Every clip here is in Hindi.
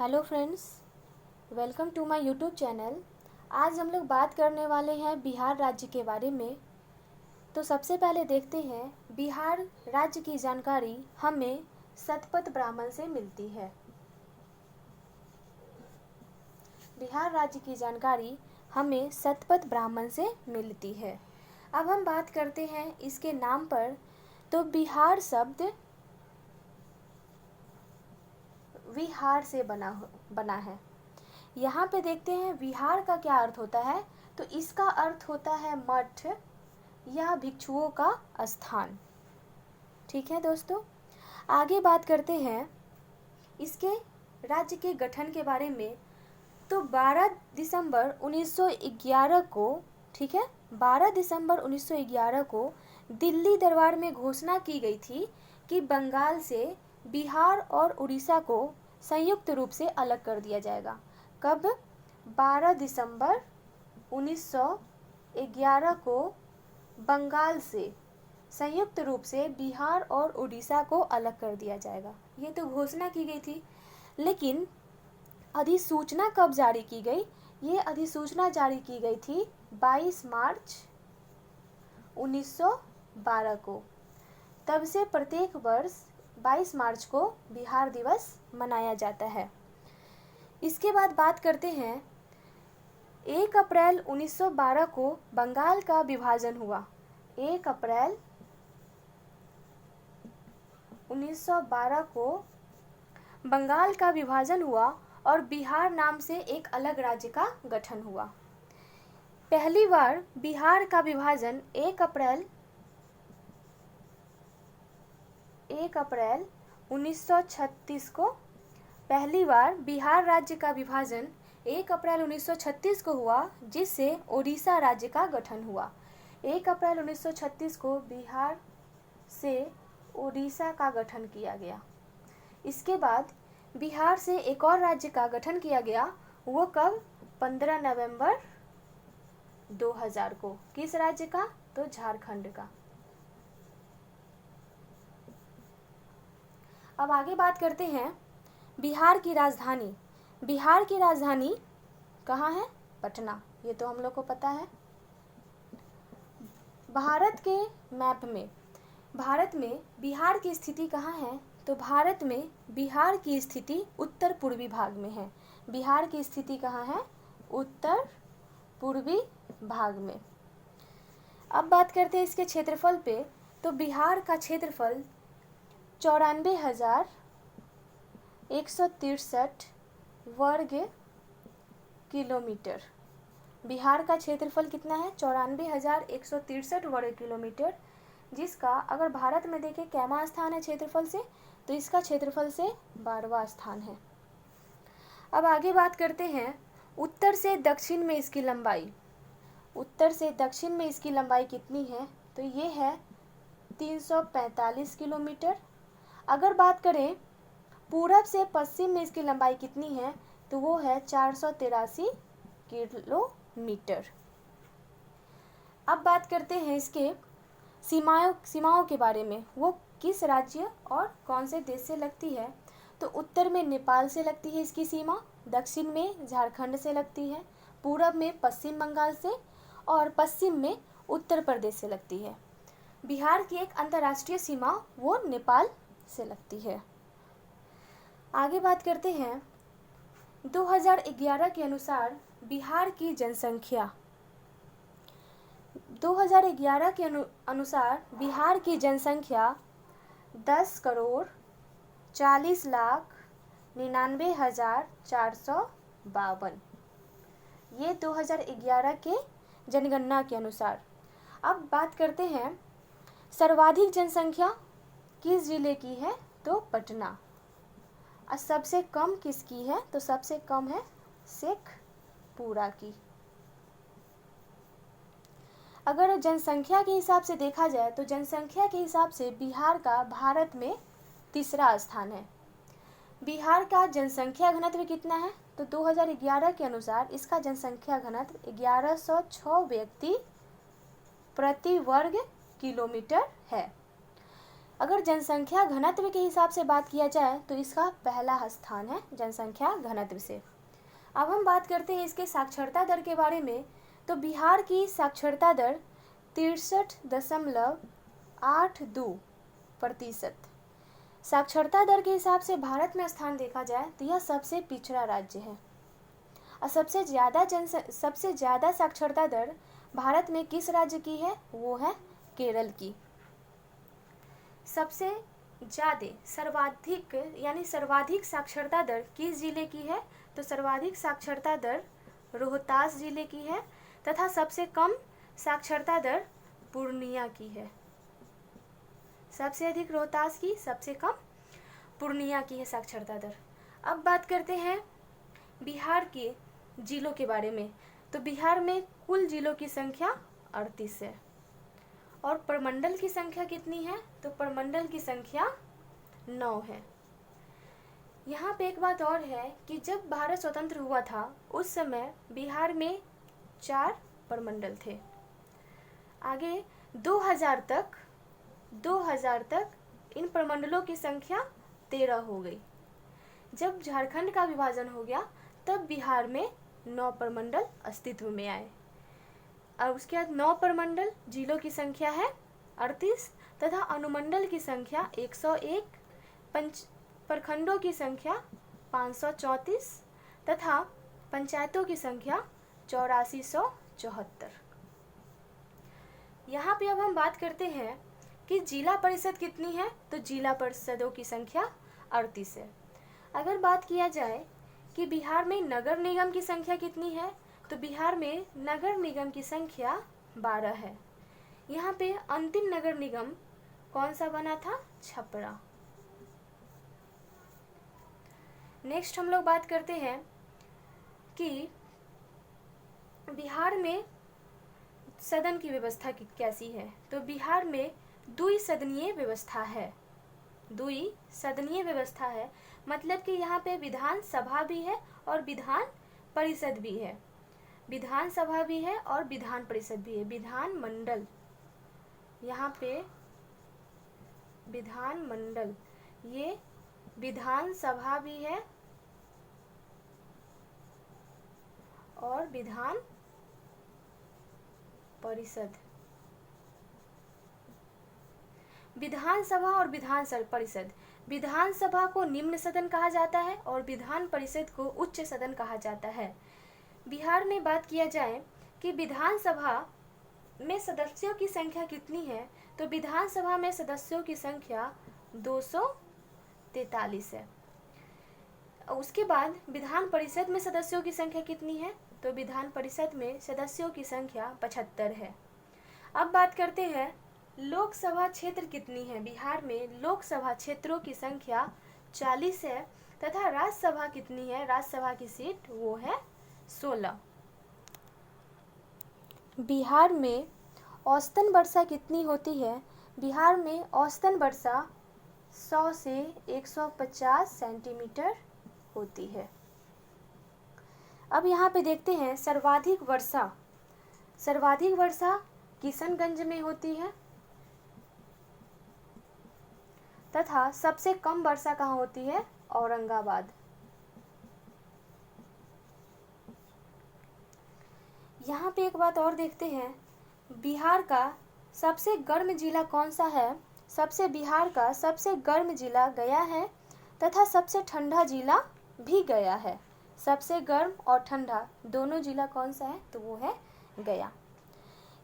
Hello friends, welcome to my YouTube channel. आज हम लोग बात करने वाले हैं बिहार राज्य के बारे में। तो सबसे पहले देखते हैं बिहार राज्य की जानकारी हमें शतपथ ब्राह्मण से मिलती है। बिहार राज्य की जानकारी हमें शतपथ ब्राह्मण से मिलती है। अब हम बात करते हैं इसके नाम पर। तो बिहार शब्द विहार से बना है। यहाँ पे देखते हैं विहार का क्या अर्थ होता है। तो इसका अर्थ होता है मठ या भिक्षुओं का स्थान। ठीक है दोस्तों, आगे बात करते हैं इसके राज्य के गठन के बारे में। तो 12 दिसंबर 1911 को, ठीक है, 12 दिसंबर 1911 को दिल्ली दरबार में घोषणा की गई थी कि बंगाल से बिहार और उड़ीसा को संयुक्त रूप से अलग कर दिया जाएगा। कब? 12 दिसंबर 1911 को बंगाल से संयुक्त रूप से बिहार और उड़ीसा को अलग कर दिया जाएगा। ये तो घोषणा की गई थी, लेकिन अधिसूचना कब जारी की गई? ये अधिसूचना जारी की गई थी 22 मार्च 1912 को। तब से प्रत्येक वर्ष 22 मार्च को बिहार दिवस मनाया जाता है। इसके बाद बात करते हैं 1 अप्रैल 1912 को बंगाल का विभाजन हुआ। 1 अप्रैल 1912 को बंगाल का विभाजन हुआ और बिहार नाम से एक अलग राज्य का गठन हुआ। पहली बार बिहार का विभाजन 1 अप्रैल 1936 को, पहली बार बिहार राज्य का विभाजन 1 अप्रैल 1936 को हुआ, जिससे ओडिशा राज्य का गठन हुआ। 1 अप्रैल 1936 को बिहार से ओडिशा का गठन किया गया। इसके बाद बिहार से एक और राज्य का गठन किया गया। वो कब? 15 नवंबर 2000 को। किस राज्य का? तो झारखंड का। अब आगे बात करते हैं बिहार की राजधानी। बिहार की राजधानी कहाँ है? पटना। ये तो हम लोग को पता है। भारत के मैप में भारत में बिहार की स्थिति कहाँ है? तो भारत में बिहार की स्थिति उत्तर पूर्वी भाग में है। बिहार की स्थिति कहाँ है? उत्तर पूर्वी भाग में। अब बात करते हैं इसके क्षेत्रफल पे। तो बिहार का क्षेत्रफल 94,163 वर्ग किलोमीटर। बिहार का क्षेत्रफल कितना है? 94,163 वर्ग किलोमीटर, जिसका अगर भारत में देखें कैमा स्थान है क्षेत्रफल से, तो इसका क्षेत्रफल से 12वां स्थान है। अब आगे बात करते हैं उत्तर से दक्षिण में इसकी लंबाई। उत्तर से दक्षिण में इसकी लंबाई कितनी है? तो ये है 345 किलोमीटर। अगर बात करें पूरब से पश्चिम में इसकी लंबाई कितनी है? तो वो है 483 किलोमीटर। अब बात करते हैं इसके सीमाओं के बारे में। वो किस राज्य और कौन से देश से लगती है? तो उत्तर में नेपाल से लगती है इसकी सीमा, दक्षिण में झारखंड से लगती है, पूरब में पश्चिम बंगाल से और पश्चिम में उत्तर प्रदेश से लगती है। बिहार की एक अंतर्राष्ट्रीय सीमा वो नेपाल से लगती है। आगे बात करते हैं 2011 के अनुसार बिहार की जनसंख्या। 2011 के अनुसार बिहार की जनसंख्या 10,99,452। ये 2011 के जनगणना के अनुसार। अब बात करते हैं सर्वाधिक जनसंख्या किस जिले की है? तो पटना। और सबसे कम किसकी है? तो सबसे कम है शेखपुरा की। अगर जनसंख्या के हिसाब से देखा जाए तो जनसंख्या के हिसाब से बिहार का भारत में तीसरा स्थान है। बिहार का जनसंख्या घनत्व कितना है? तो 2011 के अनुसार इसका जनसंख्या घनत्व 1106 व्यक्ति प्रति वर्ग किलोमीटर है। अगर जनसंख्या घनत्व के हिसाब से बात किया जाए तो इसका पहला स्थान है जनसंख्या घनत्व से। अब हम बात करते हैं इसके साक्षरता दर के बारे में। तो बिहार की साक्षरता दर 63.82%। साक्षरता दर के हिसाब से भारत में स्थान देखा जाए तो यह सबसे पिछड़ा राज्य है। और सबसे ज़्यादा साक्षरता दर भारत में किस राज्य की है? वो है केरल की। सबसे ज़्यादा सर्वाधिक साक्षरता दर किस जिले की है? तो सर्वाधिक साक्षरता दर रोहतास जिले की है तथा सबसे कम साक्षरता दर पूर्णिया की है। सबसे अधिक रोहतास की, सबसे कम पूर्णिया की है साक्षरता दर। अब बात करते हैं बिहार के जिलों के बारे में। तो बिहार में कुल जिलों की संख्या 38 है और प्रमंडल की संख्या कितनी है? तो प्रमंडल की संख्या 9 है। यहाँ पे एक बात और है कि जब भारत स्वतंत्र हुआ था उस समय बिहार में 4 प्रमंडल थे। आगे 2000 तक इन प्रमंडलों की संख्या 13 हो गई। जब झारखंड का विभाजन हो गया तब बिहार में 9 प्रमंडल अस्तित्व में आए। और उसके बाद 9 प्रमंडल जिलों की संख्या है 38 तथा अनुमंडल की संख्या 101, प्रखंडों की संख्या 534 तथा पंचायतों की संख्या 8474। यहाँ पे अब हम बात करते हैं कि जिला परिषद कितनी है? तो जिला परिषदों की संख्या 38 है। अगर बात किया जाए कि बिहार में नगर निगम की संख्या कितनी है? तो बिहार में नगर निगम की संख्या 12 है। यहाँ पे अंतिम नगर निगम कौन सा बना था? छपरा। नेक्स्ट हम लोग बात करते हैं कि बिहार में सदन की व्यवस्था कैसी है? तो बिहार में द्विसदनीय व्यवस्था है। द्विसदनीय व्यवस्था है मतलब कि यहाँ पे विधान सभा भी है और विधान परिषद भी है। विधान सभा भी है और विधान परिषद भी है। विधान मंडल, यहाँ पे विधान मंडल, ये विधान सभा भी है और विधान परिषद। विधानसभा और विधान परिषद, विधानसभा को निम्न सदन कहा जाता है और विधान परिषद को उच्च सदन कहा जाता है। बिहार में बात किया जाए कि विधानसभा में सदस्यों की संख्या कितनी है? तो विधानसभा में सदस्यों की संख्या 243 है। उसके बाद विधान परिषद में सदस्यों की संख्या कितनी है? तो विधान परिषद में सदस्यों की संख्या 75 है। अब बात करते हैं लोकसभा क्षेत्र कितनी है? बिहार में लोकसभा क्षेत्रों की संख्या 40 है तथा राज्यसभा कितनी है? राज्यसभा की सीट वो है 16। बिहार में औसतन वर्षा कितनी होती है? बिहार में औसतन वर्षा 100 से 150 सेंटीमीटर होती है। अब यहाँ पे देखते हैं सर्वाधिक वर्षा किशनगंज में होती है तथा सबसे कम वर्षा कहाँ होती है? औरंगाबाद। यहाँ पे एक बात और देखते हैं, बिहार का सबसे गर्म जिला कौन सा है? बिहार का सबसे गर्म जिला गया है तथा सबसे ठंडा जिला भी गया है। सबसे गर्म और ठंडा दोनों जिला कौन सा है? तो वो है गया।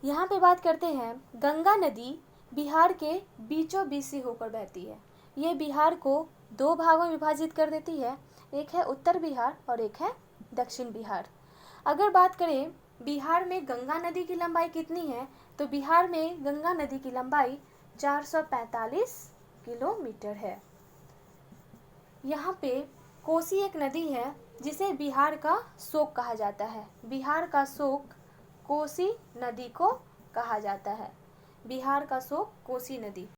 यहाँ पे बात करते हैं गंगा नदी बिहार के बीचों बीच से होकर बहती है। ये बिहार को 2 भागों में विभाजित कर देती है, एक है उत्तर बिहार और एक है दक्षिण बिहार। अगर बात करें बिहार में गंगा नदी की लंबाई कितनी है? तो बिहार में गंगा नदी की लंबाई 445 किलोमीटर है। यहाँ पे कोसी एक नदी है जिसे बिहार का शोक कहा जाता है। बिहार का शोक कोसी नदी को कहा जाता है। बिहार का शोक कोसी नदी।